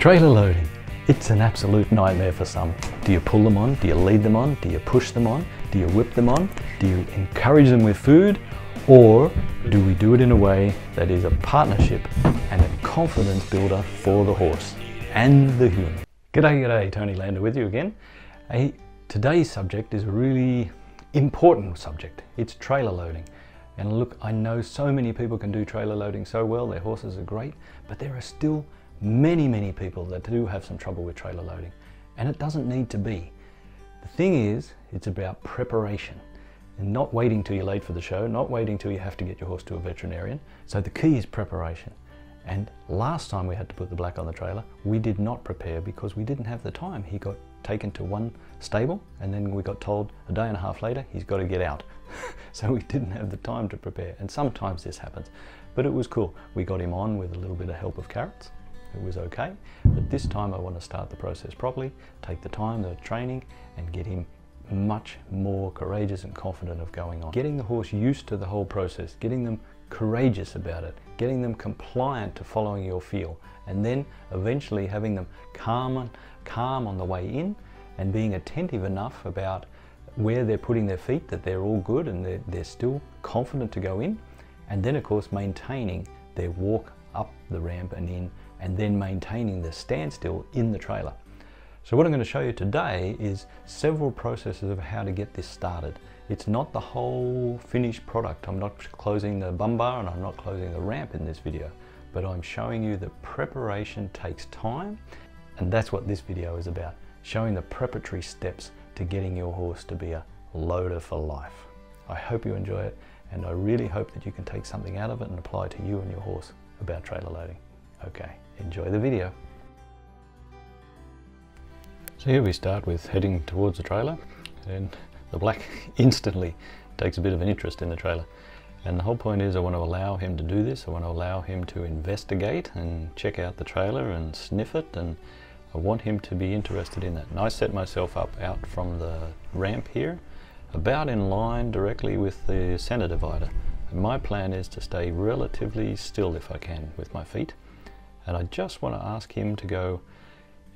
Trailer loading. It's an absolute nightmare for some. Do you pull them on? Do you lead them on? Do you push them on? Do you whip them on? Do you encourage them with food? Or do we do it in a way that is a partnership and a confidence builder for the horse and the human? G'day, Tony Lander with you again. Today's subject is a really important subject. It's trailer loading. And look, I know so many people can do trailer loading so well, their horses are great, but there are still many people that do have some trouble with trailer loading, and it doesn't need to be. The thing is, it's about preparation and not waiting till you're late for the show, not waiting till you have to get your horse to a veterinarian. So the key is preparation. And last time we had to put the black on the trailer, we did not prepare because we didn't have the time. He got taken to one stable and then we got told a day and a half later he's got to get out. So we didn't have the time to prepare, and sometimes this happens, but it was cool. We got him on with a little bit of help of carrots. It was okay, but this time I want to start the process properly, take the time, the training, and get him much more courageous and confident of going on. Getting the horse used to the whole process, getting them courageous about it, getting them compliant to following your feel, and then eventually having them calm on the way in and being attentive enough about where they're putting their feet, that they're all good and they're still confident to go in, and then of course maintaining their walk up the ramp and in, and then maintaining the standstill in the trailer. So what I'm going to show you today is several processes of how to get this started. It's not the whole finished product. I'm not closing the bum bar and I'm not closing the ramp in this video, but I'm showing you that preparation takes time, and that's what this video is about, showing the preparatory steps to getting your horse to be a loader for life. I hope you enjoy it, and I really hope that you can take something out of it and apply to you and your horse about trailer loading. Okay, enjoy the video. So here we start with heading towards the trailer, and the black instantly takes a bit of an interest in the trailer. And the whole point is I want to allow him to do this. I want to allow him to investigate and check out the trailer and sniff it, and I want him to be interested in that. And I set myself up out from the ramp here, about in line directly with the center divider. And my plan is to stay relatively still if I can with my feet. And I just want to ask him to go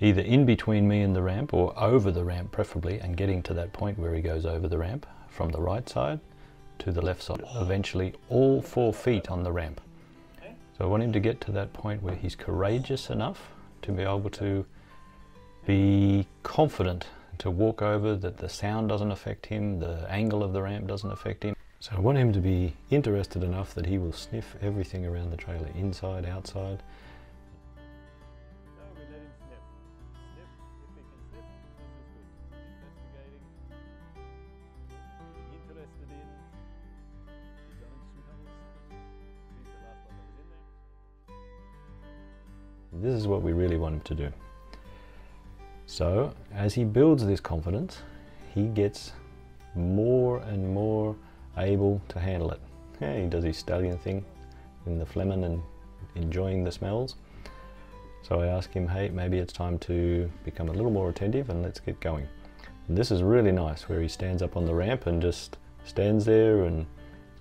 either in between me and the ramp or over the ramp preferably, and getting to that point where he goes over the ramp from the right side to the left side, eventually all 4 feet on the ramp. So I want him to get to that point where he's courageous enough to be able to be confident to walk over, that the sound doesn't affect him, the angle of the ramp doesn't affect him. So I want him to be interested enough that he will sniff everything around the trailer, inside, outside. This is what we really want him to do. So as he builds this confidence, he gets more and more able to handle it. Yeah, he does his stallion thing in the Fleming and enjoying the smells. So I ask him, hey, maybe it's time to become a little more attentive and let's get going. And this is really nice, where he stands up on the ramp and just stands there and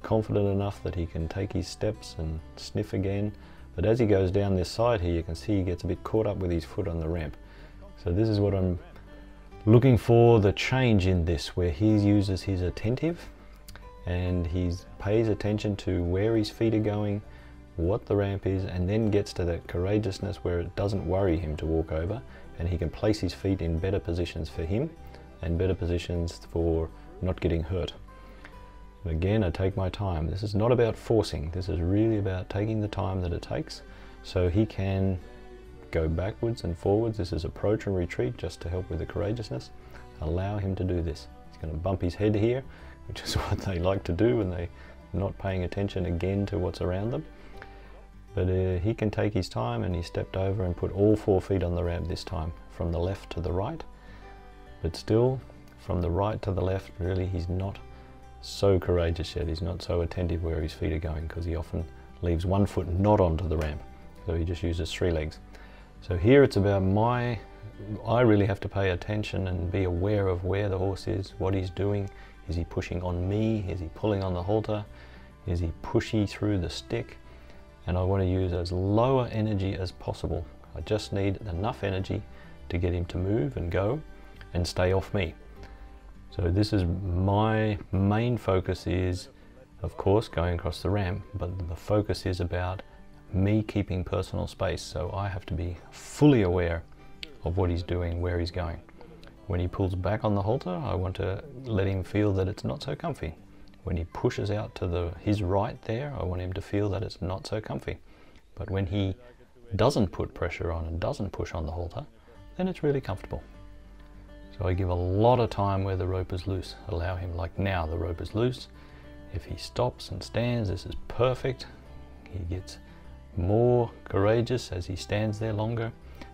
confident enough that he can take his steps and sniff again. But as he goes down this side here, you can see he gets a bit caught up with his foot on the ramp. So this is what I'm looking for, the change in this, where he uses his attentive and he pays attention to where his feet are going, what the ramp is, and then gets to that courageousness where it doesn't worry him to walk over, and he can place his feet in better positions for him and better positions for not getting hurt. And again, I take my time. This is not about forcing. This is really about taking the time that it takes so he can go backwards and forwards. This is approach and retreat, just to help with the courageousness. Allow him to do this. He's going to bump his head here, which is what they like to do when they're not paying attention again to what's around them. But he can take his time, and he stepped over and put all 4 feet on the ramp this time, from the left to the right. But still, from the right to the left, really he's not so courageous yet. He's not so attentive where his feet are going, because he often leaves 1 foot not onto the ramp. So he just uses 3 legs. So here it's about I really have to pay attention and be aware of where the horse is, what he's doing. Is he pushing on me? Is he pulling on the halter? Is he pushy through the stick? And I want to use as lower energy as possible I just need enough energy to get him to move and go and stay off me. So this is my main focus, is of course going across the ramp, but the focus is about me keeping personal space. So I have to be fully aware of what he's doing, where he's going. When he pulls back on the halter, I want to let him feel that it's not so comfy. When he pushes out to his right there, I want him to feel that it's not so comfy. But when he doesn't put pressure on and doesn't push on the halter, then it's really comfortable. So I give a lot of time where the rope is loose. Allow him, like now the rope is loose. If he stops and stands, this is perfect. He gets more courageous as he stands there longer.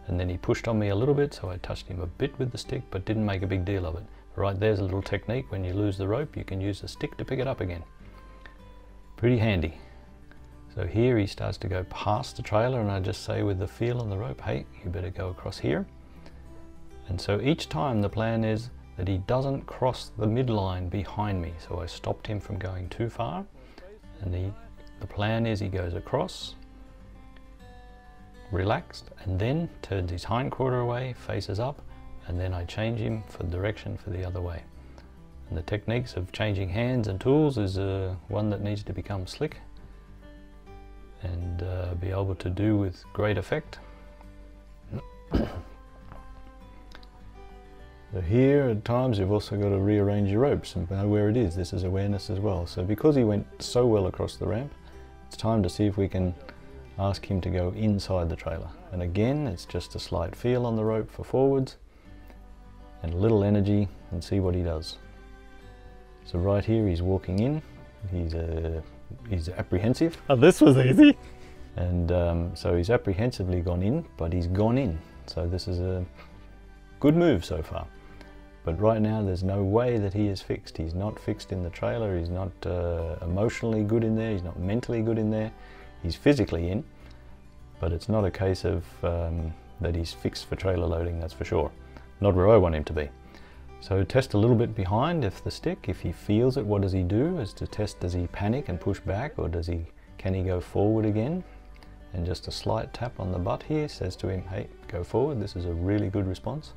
And then he pushed on me a little bit, so I touched him a bit with the stick, but didn't make a big deal of it. Right, there's a little technique. When you lose the rope, you can use the stick to pick it up again. Pretty handy. So here he starts to go past the trailer, and I just say with the feel on the rope, hey, you better go across here. And so each time the plan is that he doesn't cross the midline behind me. So I stopped him from going too far, and the plan is he goes across, relaxed, and then turns his hind quarter away, faces up, and then I change him for direction for the other way. And the techniques of changing hands and tools is one that needs to become slick and be able to do with great effect. So here at times you've also got to rearrange your ropes and know where it is. This is awareness as well. So because he went so well across the ramp, it's time to see if we can ask him to go inside the trailer. And again, it's just a slight feel on the rope for forwards and a little energy, and see what he does. So right here he's walking in. He's apprehensive. Oh, this was easy. And so he's apprehensively gone in, but he's gone in. So this is a good move so far. But right now there's no way that he is fixed. He's not fixed in the trailer. He's not emotionally good in there. He's not mentally good in there. He's physically in, but it's not a case of that he's fixed for trailer loading, that's for sure. Not where I want him to be. So test a little bit behind if the stick, if he feels it, what does he do? Is to test, does he panic and push back, or can he go forward again? And just a slight tap on the butt here says to him, hey, go forward. This is a really good response.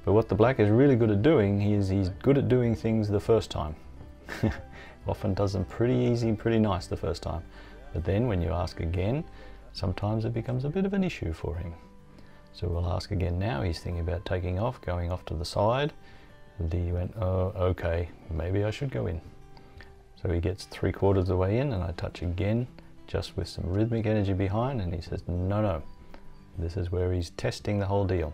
But what the black is really good at doing is he's good at doing things the first time. Often does them pretty easy, pretty nice the first time. But then when you ask again, sometimes it becomes a bit of an issue for him. So we'll ask again now. He's thinking about taking off, going off to the side. And he went, oh, okay, maybe I should go in. So he gets 3/4 of the way in, and I touch again, just with some rhythmic energy behind, and he says, no, no. This is where he's testing the whole deal.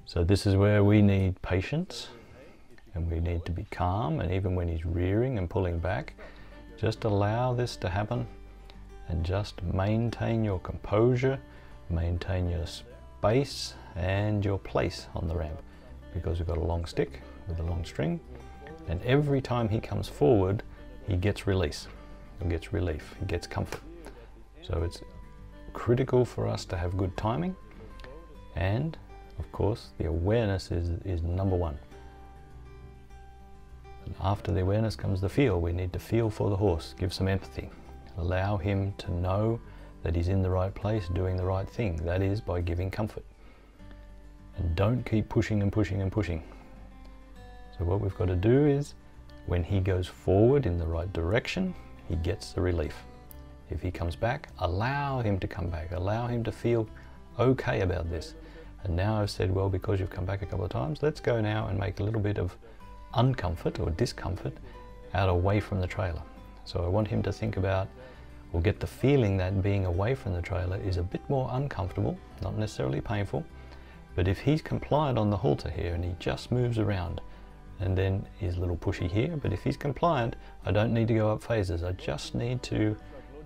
So this is where we need patience, and we need to be calm, and even when he's rearing and pulling back, just allow this to happen and just maintain your composure, maintain your space and your place on the ramp, because we've got a long stick with a long string, and every time he comes forward he gets release, he gets relief, he gets comfort. So it's critical for us to have good timing, and of course the awareness is number one. And after the awareness comes the feel. We need to feel for the horse, give some empathy, allow him to know that he's in the right place, doing the right thing. That is by giving comfort. And don't keep pushing and pushing and pushing. So what we've got to do is, when he goes forward in the right direction, he gets the relief. If he comes back, allow him to come back, allow him to feel okay about this. And now I've said, well, because you've come back a couple of times, let's go now and make a little bit of uncomfort or discomfort out away from the trailer. So I want him to think about, or get the feeling that being away from the trailer is a bit more uncomfortable, not necessarily painful, but if he's compliant on the halter here and he just moves around, and then he's a little pushy here, but if he's compliant, I don't need to go up phases. I just need to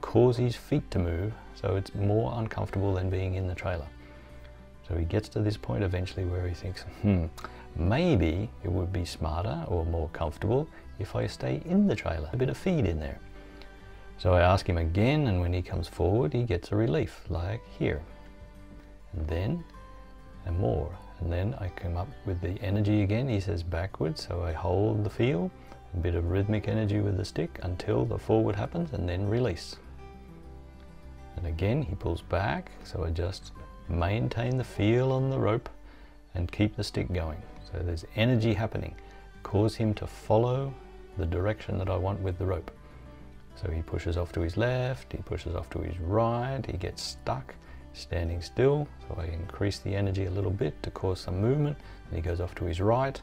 cause his feet to move so it's more uncomfortable than being in the trailer. So he gets to this point eventually where he thinks, maybe it would be smarter or more comfortable if I stay in the trailer, a bit of feed in there. So I ask him again, and when he comes forward, he gets a relief, like here. And then, and more. And then I come up with the energy again. He says backwards, so I hold the feel, a bit of rhythmic energy with the stick until the forward happens, and then release. And And again, he pulls back, so I just maintain the feel on the rope and keep the stick going. So there's energy happening. Cause him to follow the direction that I want with the rope. So he pushes off to his left, he pushes off to his right, he gets stuck, standing still. So I increase the energy a little bit to cause some movement. And he goes off to his right,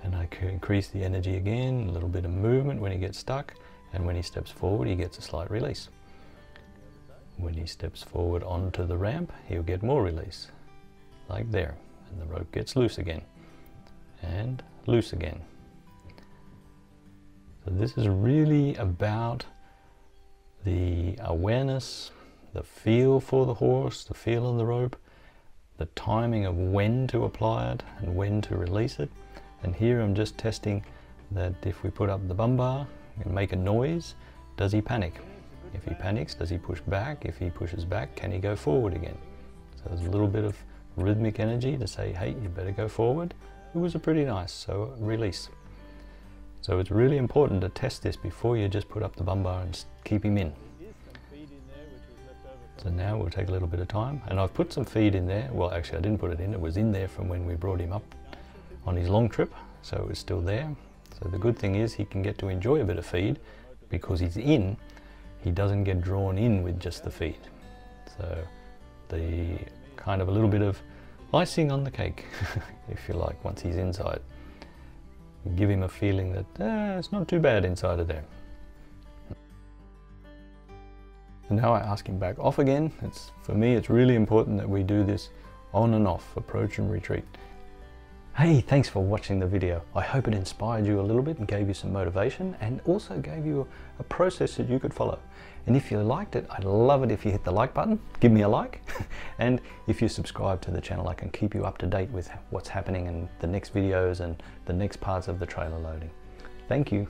and I can increase the energy again, a little bit of movement when he gets stuck. And when he steps forward, he gets a slight release. When he steps forward onto the ramp, he'll get more release, like there. And the rope gets loose again, and loose again. So this is really about the awareness, the feel for the horse, the feel on the rope, the timing of when to apply it and when to release it. And here I'm just testing that if we put up the bum bar and make a noise, does he panic? If he panics, does he push back? If he pushes back, can he go forward again? So there's a little bit of rhythmic energy to say, hey, you better go forward. It was a pretty nice, so release. So it's really important to test this before you just put up the bum bar and keep him in. So now we'll take a little bit of time, and I've put some feed in there. Well, actually I didn't put it in, it was in there from when we brought him up on his long trip, so it was still there. So the good thing is he can get to enjoy a bit of feed because he's in. He doesn't get drawn in with just the feed. So the kind of a little bit of icing on the cake, if you like, once he's inside. Give him a feeling that it's not too bad inside of there. And now I ask him back off again. For me, it's really important that we do this on and off, approach and retreat. Hey, thanks for watching the video. I hope it inspired you a little bit and gave you some motivation, and also gave you a process that you could follow. And if you liked it, I'd love it if you hit the like button, give me a like. And if you subscribe to the channel, I can keep you up to date with what's happening in the next videos and the next parts of the trailer loading. Thank you.